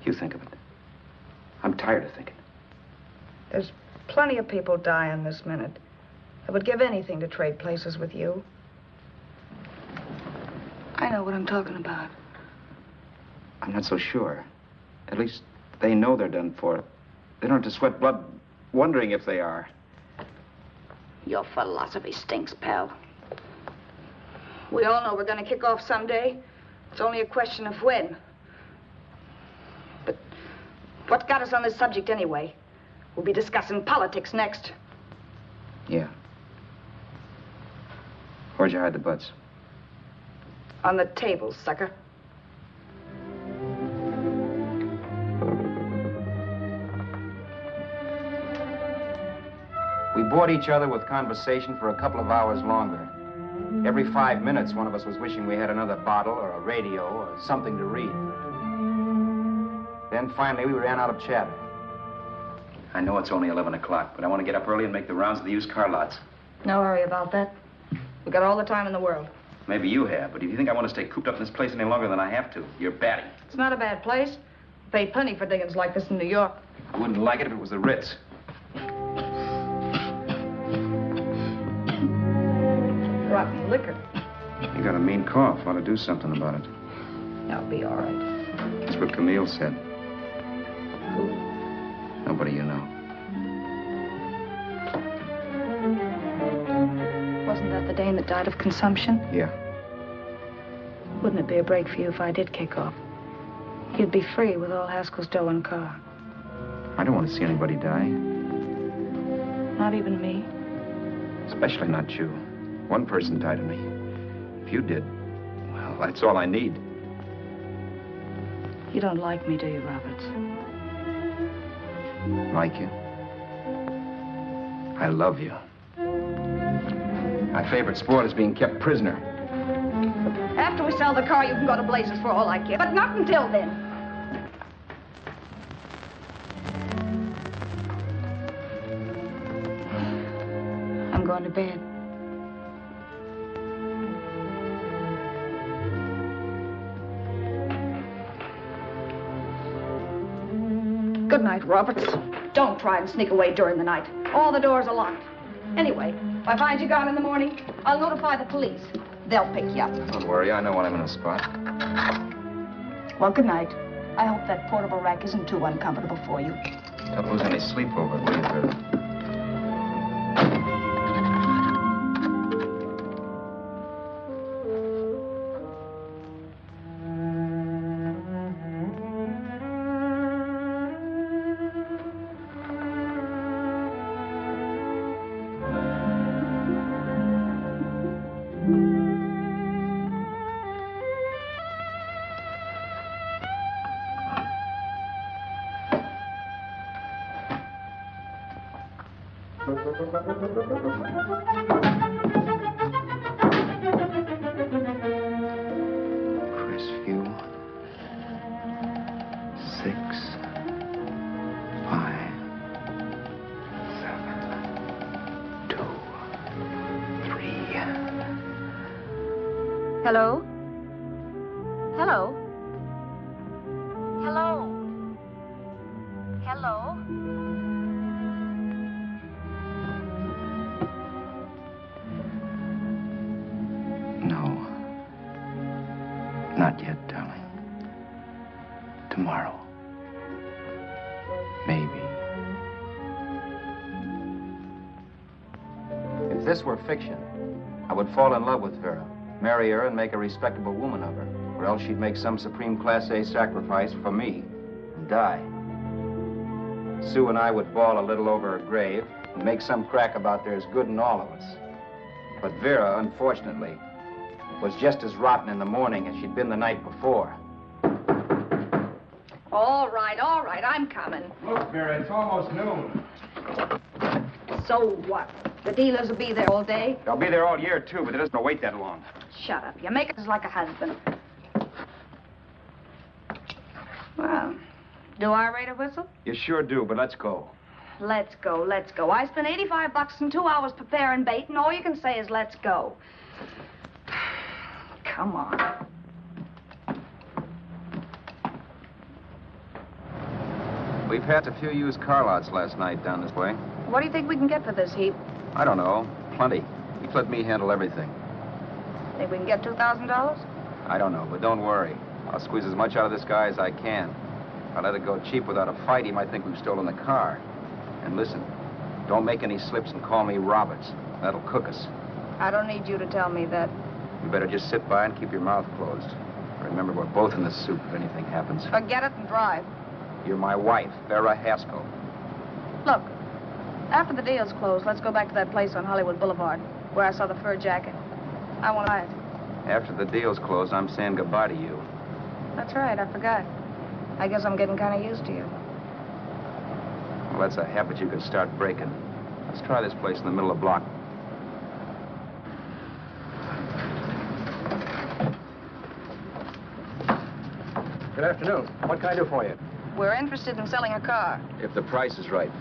You think of it. I'm tired of thinking. There's plenty of people dying this minute. I would give anything to trade places with you. I know what I'm talking about. I'm not so sure. At least they know they're done for. They don't have to sweat blood wondering if they are. Your philosophy stinks, pal. We all know we're going to kick off someday. It's only a question of when. But what got us on this subject anyway? We'll be discussing politics next. Yeah. Where'd you hide the butts? On the table, sucker. We bored each other with conversation for a couple of hours longer. Every 5 minutes, one of us was wishing we had another bottle or a radio or something to read. Then finally, we ran out of chatter. I know it's only 11 o'clock, but I want to get up early and make the rounds of the used car lots. No hurry about that. We got all the time in the world. Maybe you have, but if you think I want to stay cooped up in this place any longer than I have to, you're batty. It's not a bad place. Pay plenty for diggings like this in New York. I wouldn't like it if it was the Ritz. Rotten liquor. You got a mean cough. Ought to do something about it. I'll be all right. That's what Camille said. Who? Nobody you know. Wasn't that the dame that died of consumption? Yeah. Wouldn't it be a break for you if I did kick off? You'd be free with all Haskell's dough and car. I don't want to see anybody die. Not even me. Especially not you. One person died of me. If you did, well, that's all I need. You don't like me, do you, Roberts? Like you? I love you. My favorite sport is being kept prisoner. After we sell the car, you can go to blazes for all I care. But not until then. I'm going to bed. Good night, Roberts. Don't try and sneak away during the night. All the doors are locked. Anyway, if I find you gone in the morning, I'll notify the police. They'll pick you up. Don't worry, I know when I'm in a spot. Well, good night. I hope that portable rack isn't too uncomfortable for you. Don't lose any sleep over it, will you, Vera? Crestview. 6, 5, 7, 2, 3. Hello? Hello? Hello? Hello? No. Not yet, darling. Tomorrow. Maybe. If this were fiction, I would fall in love with Vera, marry her, and make a respectable woman of her. Or else she'd make some supreme Class A sacrifice for me and die. Sue and I would bawl a little over her grave and make some crack about there's good in all of us. But Vera, unfortunately, was just as rotten in the morning as she'd been the night before. All right, I'm coming. Look, Vera, it's almost noon. So what? The dealers will be there all day? They'll be there all year, too, but it doesn't wait that long. Shut up. You make it like a husband. Well, do I rate a whistle? You sure do, but let's go. Let's go, let's go. I spent $85 in 2 hours preparing bait, and all you can say is let's go. Come on. We've had a few used car lots last night down this way. What do you think we can get for this heap? I don't know. Plenty. You let me handle everything. Think we can get $2,000? I don't know, but don't worry. I'll squeeze as much out of this guy as I can. If I let it go cheap without a fight, he might think we've stolen the car. And listen, don't make any slips and call me Roberts. That'll cook us. I don't need you to tell me that. You better just sit by and keep your mouth closed. Remember, we're both in the soup if anything happens. Forget it and drive. You're my wife, Vera Haskell. Look, after the deal's closed, let's go back to that place on Hollywood Boulevard where I saw the fur jacket. I want to buy it. After the deal's closed, I'm saying goodbye to you. That's right, I forgot. I guess I'm getting kind of used to you. Well, that's a habit you could start breaking. Let's try this place in the middle of the block. Good afternoon. What can I do for you? We're interested in selling a car. If the price is right.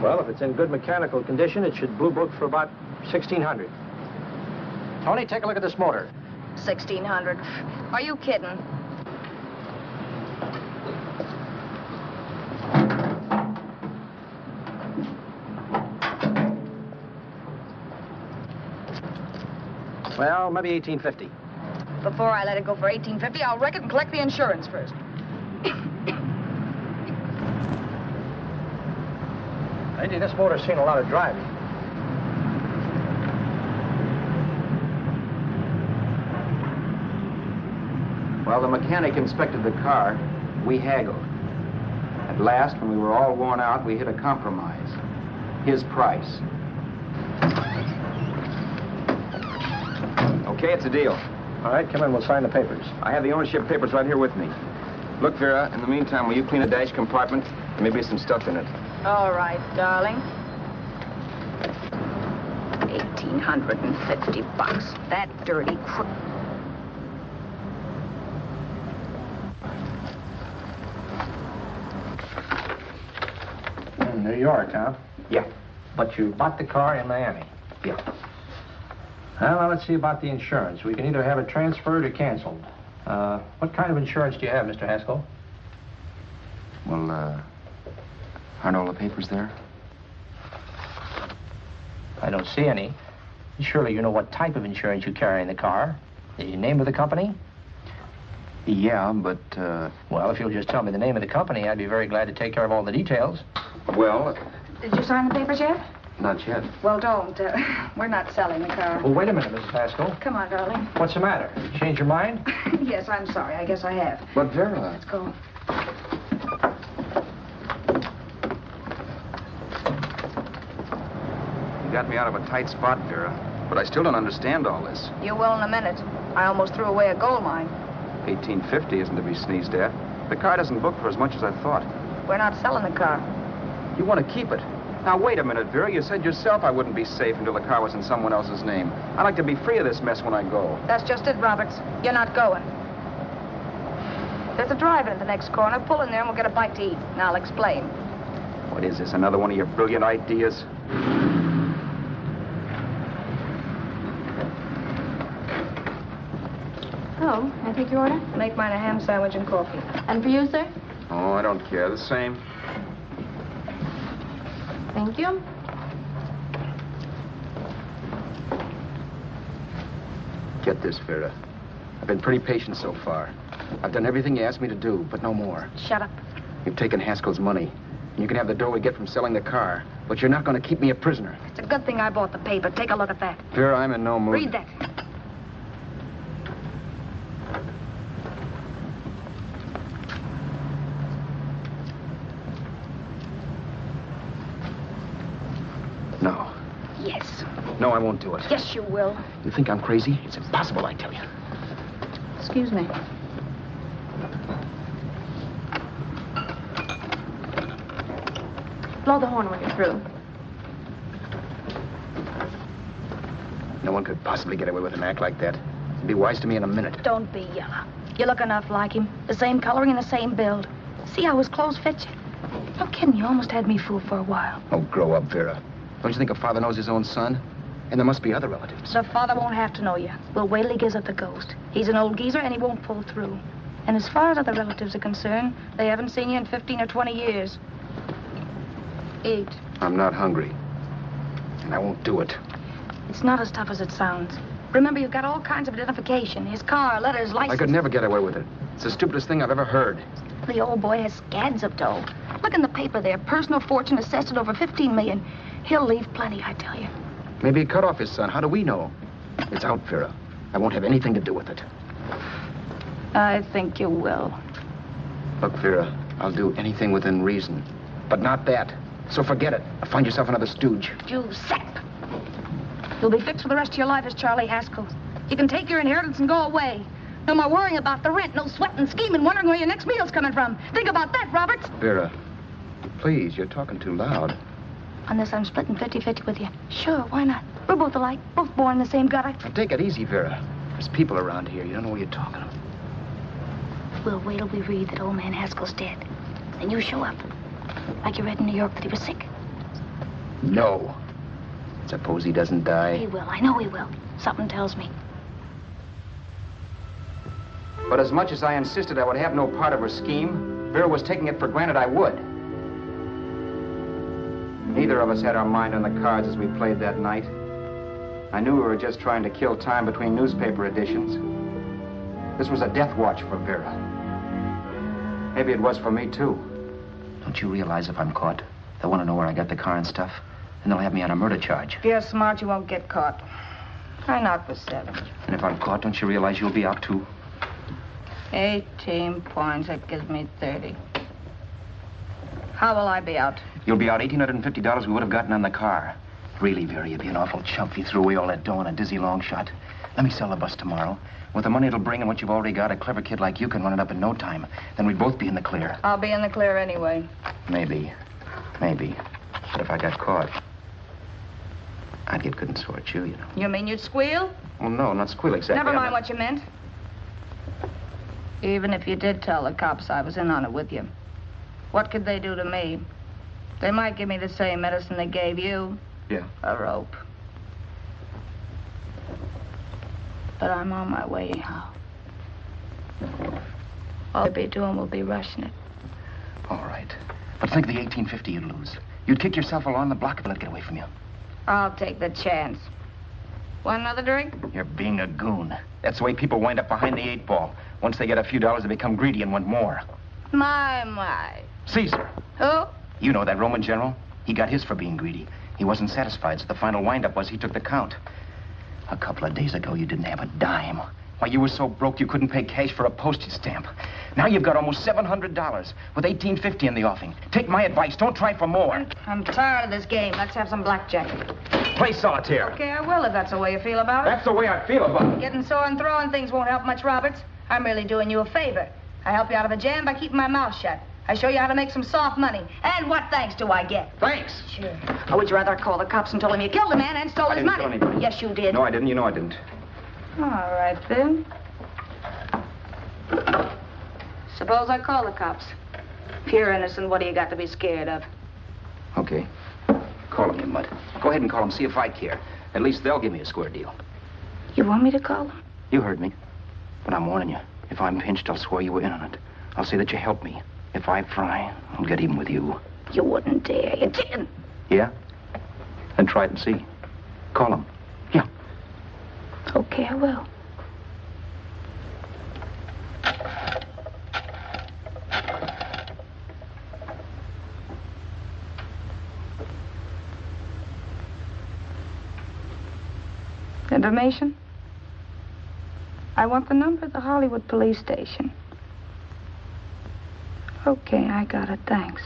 Well, if it's in good mechanical condition, it should blue book for about $1,600. Tony, take a look at this motor. 1,600. Are you kidding? Well, maybe $1,850. Before I let it go for $18.50, I'll wreck it and collect the insurance first. Lady, this motor's seen a lot of driving. While the mechanic inspected the car, we haggled. At last, when we were all worn out, we hit a compromise. His price. Okay, it's a deal. All right, come in, we'll sign the papers. I have the ownership papers right here with me. Look, Vera, in the meantime, will you clean the dash compartment? There may be some stuff in it. All right, darling. $1,850. That dirty crook. In New York, huh? Yeah. But you bought the car in Miami. Yeah. Well, now let's see about the insurance. We can either have it transferred or canceled. What kind of insurance do you have, Mr. Haskell? Well, aren't all the papers there? I don't see any. Surely you know what type of insurance you carry in the car. The name of the company? Yeah, but, Well, if you'll just tell me the name of the company, I'd be very glad to take care of all the details. well, Did you sign the papers yet? not yet. Well, don't. We're not selling the car. Well, wait a minute, Mrs. Haskell. Come on, darling. What's the matter? Change your mind? Yes, I'm sorry. I guess I have. But, Vera... Let's go. You got me out of a tight spot, Vera. But I still don't understand all this. You will in a minute. I almost threw away a gold mine. $18.50 isn't to be sneezed at. The car doesn't book for as much as I thought. We're not selling the car. You want to keep it. Now, wait a minute, Vera. You said yourself I wouldn't be safe until the car was in someone else's name. I'd like to be free of this mess when I go. That's just it, Roberts. You're not going. There's a drive-in at the next corner. Pull in there and we'll get a bite to eat. And I'll explain. What is this, another one of your brilliant ideas? Oh, I take your order? Make mine a ham sandwich and coffee. And for you, sir? Oh, I don't care. The same. Thank you. Get this, Vera. I've been pretty patient so far. I've done everything you asked me to do, but no more. Shut up. You've taken Haskell's money. And you can have the dough we get from selling the car. But you're not going to keep me a prisoner. It's a good thing I bought the paper. Take a look at that. Vera, I'm in no mood. Read that. No. Yes. No, I won't do it. Yes, you will. You think I'm crazy? It's impossible, I tell you. Excuse me. Blow the horn when you're through. No one could possibly get away with an act like that. It'd be wise to me in a minute. Don't be yellow. You look enough like him. The same coloring and the same build. See how his clothes fit you? No kidding, you almost had me fooled for a while. Oh, grow up, Vera. Don't you think a father knows his own son? And there must be other relatives. The father won't have to know you. We'll wait till he gives up the ghost. He's an old geezer and he won't pull through. And as far as other relatives are concerned, they haven't seen you in 15 or 20 years. Eat. I'm not hungry. And I won't do it. It's not as tough as it sounds. Remember, you've got all kinds of identification. His car, letters, license. I could never get away with it. It's the stupidest thing I've ever heard. The old boy has scads of dough. Look in the paper there. Personal fortune assessed at over $15 million. He'll leave plenty, I tell you. Maybe he cut off his son. How do we know? It's out, Vera. I won't have anything to do with it. I think you will. Look, Vera, I'll do anything within reason. But not that. So forget it. Find yourself another stooge. You sap. You'll be fixed for the rest of your life as Charlie Haskell. You can take your inheritance and go away. No more worrying about the rent, no sweating, scheming, wondering where your next meal's coming from. Think about that, Roberts. Vera, please, you're talking too loud. On this, I'm splitting 50-50 with you. Sure, why not? We're both alike, both born in the same gutter. Now, take it easy, Vera. There's people around here. You don't know what you're talking about. We'll wait till we read that old man Haskell's dead. Then you show up. Like you read in New York that he was sick. No. Suppose he doesn't die. He will. I know he will. Something tells me. But as much as I insisted I would have no part of her scheme, Vera was taking it for granted I would. Neither of us had our mind on the cards as we played that night. I knew we were just trying to kill time between newspaper editions. This was a death watch for Vera. Maybe it was for me, too. Don't you realize if I'm caught, they'll want to know where I got the car and stuff, and they'll have me on a murder charge. If you're smart, you won't get caught. I knock for 7. And if I'm caught, don't you realize you'll be out, too? 18 points, that gives me 30. How will I be out? You'll be out $1,850 we would have gotten on the car. Really, Vera, you'd be an awful chump if you threw away all that dough on a dizzy long shot. Let me sell the bus tomorrow. With the money it'll bring and what you've already got, a clever kid like you can run it up in no time. Then we'd both be in the clear. I'll be in the clear anyway. Maybe. Maybe. But if I got caught, I'd get good and sore at you, you know. You mean you'd squeal? Well, no, not squeal exactly. Never mind what you meant. Even if you did tell the cops I was in on it with you, what could they do to me? They might give me the same medicine they gave you. Yeah. A rope. But I'm on my way out. All they'll be doing will be rushing it. All right. But think of the $1,850 you'd lose. You'd kick yourself along the block if they let it get away from you. I'll take the chance. Want another drink? You're being a goon. That's the way people wind up behind the 8 ball. Once they get a few dollars, they become greedy and want more. My. Caesar. Who? You know that Roman general? He got his for being greedy. He wasn't satisfied, so the final wind-up was he took the count. A couple of days ago, you didn't have a dime. Why, you were so broke you couldn't pay cash for a postage stamp. Now you've got almost $700 with $1,850 in the offing. Take my advice. Don't try for more. I'm tired of this game. Let's have some blackjack. Play solitaire. Okay, I will if that's the way you feel about it. That's the way I feel about it. Getting sore and throwing things won't help much, Roberts. I'm really doing you a favor. I help you out of a jam by keeping my mouth shut. I show you how to make some soft money. And what thanks do I get? Thanks. Sure. Or would you rather call the cops and told him you killed the man and stole his money? I didn't kill anybody. Yes, you did. No, I didn't. You know I didn't. All right, then. Suppose I call the cops. If you're innocent, what do you got to be scared of? Okay. Call them, you mutt. Go ahead and call them. See if I care. At least they'll give me a square deal. You want me to call them? You heard me. But I'm warning you. If I'm pinched, I'll swear you were in on it. I'll say that you helped me. If I fry, I'll get even with you. You wouldn't dare. You chicken. Yeah? Then try it and see. Call them. Yeah. Okay, I will. Information? I want the number of the Hollywood police station. Okay, I got it. Thanks.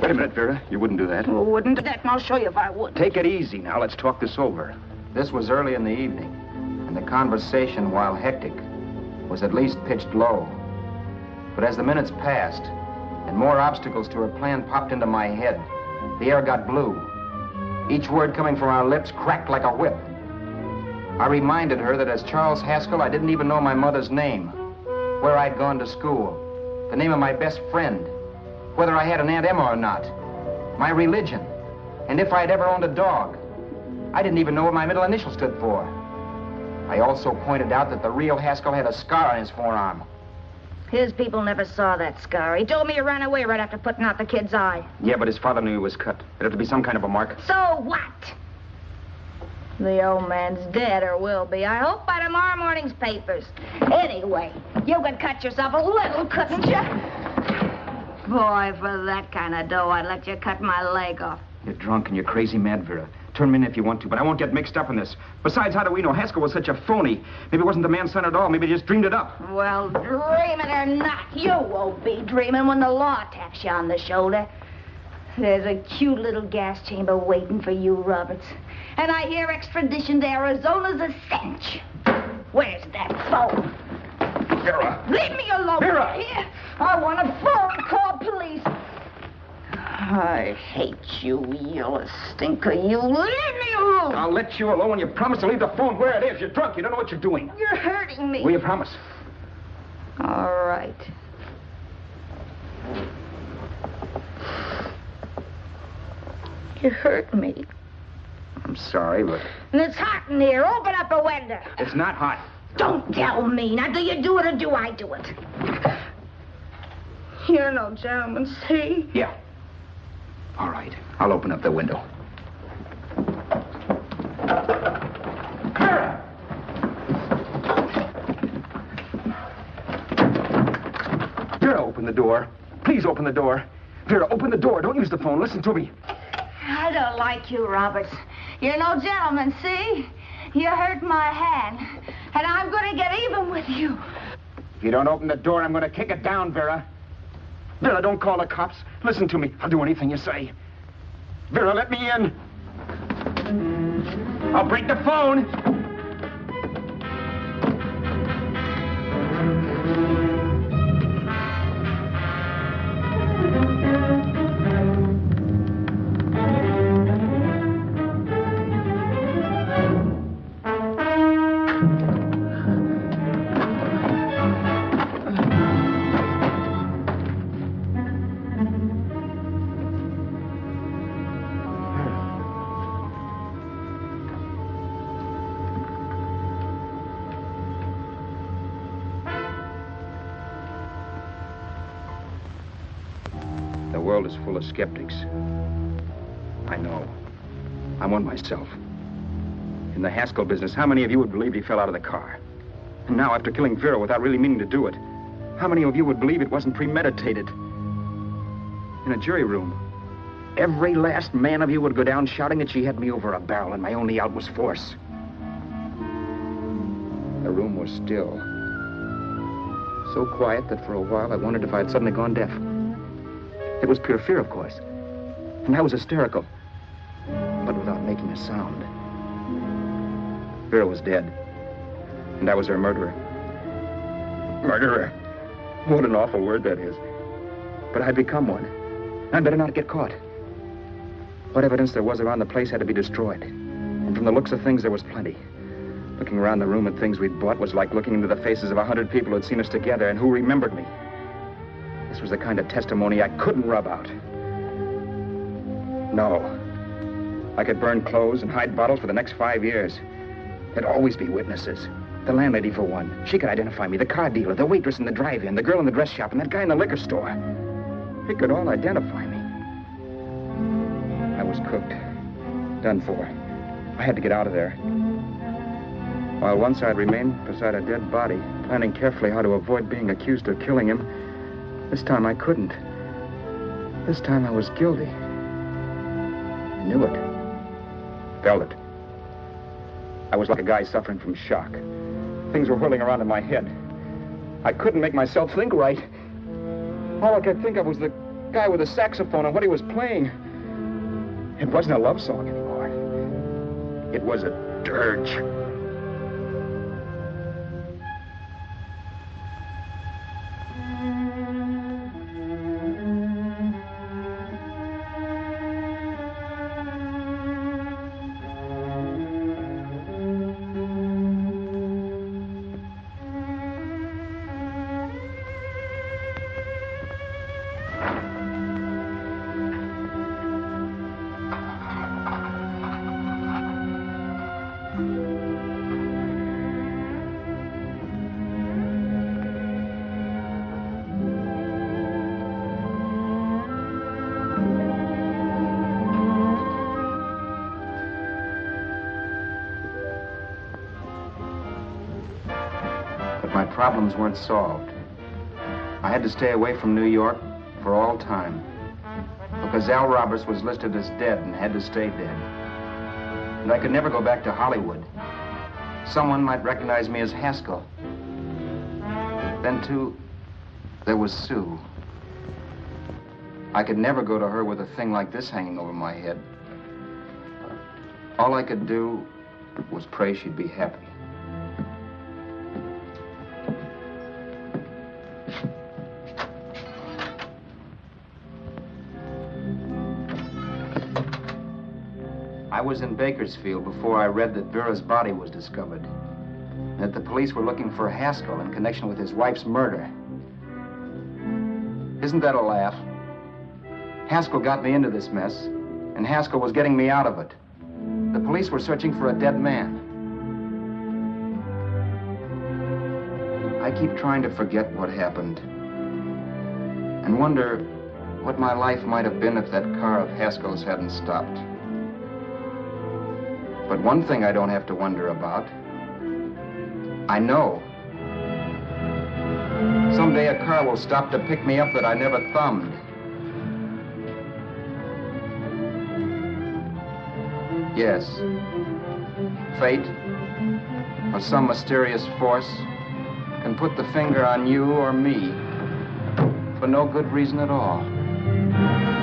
Wait a minute, Vera. You wouldn't do that. Well, wouldn't that? And I'll show you if I would. Take it easy now. Let's talk this over. This was early in the evening, and the conversation, while hectic, was at least pitched low. But as the minutes passed, and more obstacles to her plan popped into my head, the air got blue. Each word coming from our lips cracked like a whip. I reminded her that as Charles Haskell, I didn't even know my mother's name, where I'd gone to school, the name of my best friend, whether I had an Aunt Emma or not, my religion, and if I'd ever owned a dog. I didn't even know what my middle initial stood for. I also pointed out that the real Haskell had a scar on his forearm. His people never saw that scar. He told me he ran away right after putting out the kid's eye. Yeah, but his father knew he was cut. It'd have to be some kind of a mark. So what? The old man's dead, or will be. I hope by tomorrow morning's papers. Anyway, you could cut yourself a little, couldn't you? Boy, for that kind of dough, I'd let you cut my leg off. You're drunk and you're crazy mad, Vera. Turn me in if you want to, but I won't get mixed up in this. Besides, how do we know Haskell was such a phony? Maybe it wasn't the man's son at all. Maybe he just dreamed it up. Well, dreaming or not, you won't be dreaming when the law taps you on the shoulder. There's a cute little gas chamber waiting for you, Roberts. And I hear extradition to Arizona's a cinch. Where's that phone? Vera! Leave me alone. Vera! Here. I want a phone. Call police. I hate you, yellow stinker. You leave me alone. I'll let you alone when you promise to leave the phone where it is. You're drunk. You don't know what you're doing. You're hurting me. Will you promise? All right. You hurt me. I'm sorry, but... And it's hot in here. Open up a window. It's not hot. Don't tell me. Now, do you do it or do I do it? You're no gentleman, see? Yeah. All right. I'll open up the window. Vera! Open the door. Please open the door. Vera, open the door. Don't use the phone. Listen to me. I don't like you, Roberts. You're no gentleman, see? You hurt my hand, and I'm going to get even with you. If you don't open the door, I'm going to kick it down, Vera. Vera, don't call the cops. Listen to me. I'll do anything you say. Vera, let me in. I'll break the phone. The world is full of skeptics. I know. I'm one myself. In the Haskell business, how many of you would believe he fell out of the car? And now, after killing Vera without really meaning to do it, how many of you would believe it wasn't premeditated? In a jury room, every last man of you would go down shouting that she had me over a barrel and my only out was force. The room was still. So quiet that for a while I wondered if I had suddenly gone deaf. It was pure fear, of course. And I was hysterical, but without making a sound. Vera was dead, and I was her murderer. Murderer. What an awful word that is. But I'd become one. I'd better not get caught. What evidence there was around the place had to be destroyed. And from the looks of things, there was plenty. Looking around the room at things we'd bought was like looking into the faces of 100 people who'd seen us together and who remembered me. This was the kind of testimony I couldn't rub out. No. I could burn clothes and hide bottles for the next 5 years. There'd always be witnesses. The landlady, for one. She could identify me. The car dealer, the waitress in the drive-in, the girl in the dress shop, and that guy in the liquor store. They could all identify me. I was cooked. Done for. I had to get out of there. While once I'd remained beside a dead body, planning carefully how to avoid being accused of killing him, this time I couldn't. This time I was guilty. I knew it. Felt it. I was like a guy suffering from shock. Things were whirling around in my head. I couldn't make myself think right. All I could think of was the guy with the saxophone and what he was playing. It wasn't a love song anymore. It was a dirge. My problems weren't solved. I had to stay away from New York for all time. Because Al Roberts was listed as dead and had to stay dead. And I could never go back to Hollywood. Someone might recognize me as Haskell. Then, too, there was Sue. I could never go to her with a thing like this hanging over my head. All I could do was pray she'd be happy. I was in Bakersfield before I read that Vera's body was discovered. And that the police were looking for Haskell in connection with his wife's murder. Isn't that a laugh? Haskell got me into this mess, and Haskell was getting me out of it. The police were searching for a dead man. I keep trying to forget what happened. And wonder what my life might have been if that car of Haskell's hadn't stopped. But one thing I don't have to wonder about. I know. Someday a car will stop to pick me up that I never thumbed. Yes. Fate, or some mysterious force, can put the finger on you or me for no good reason at all.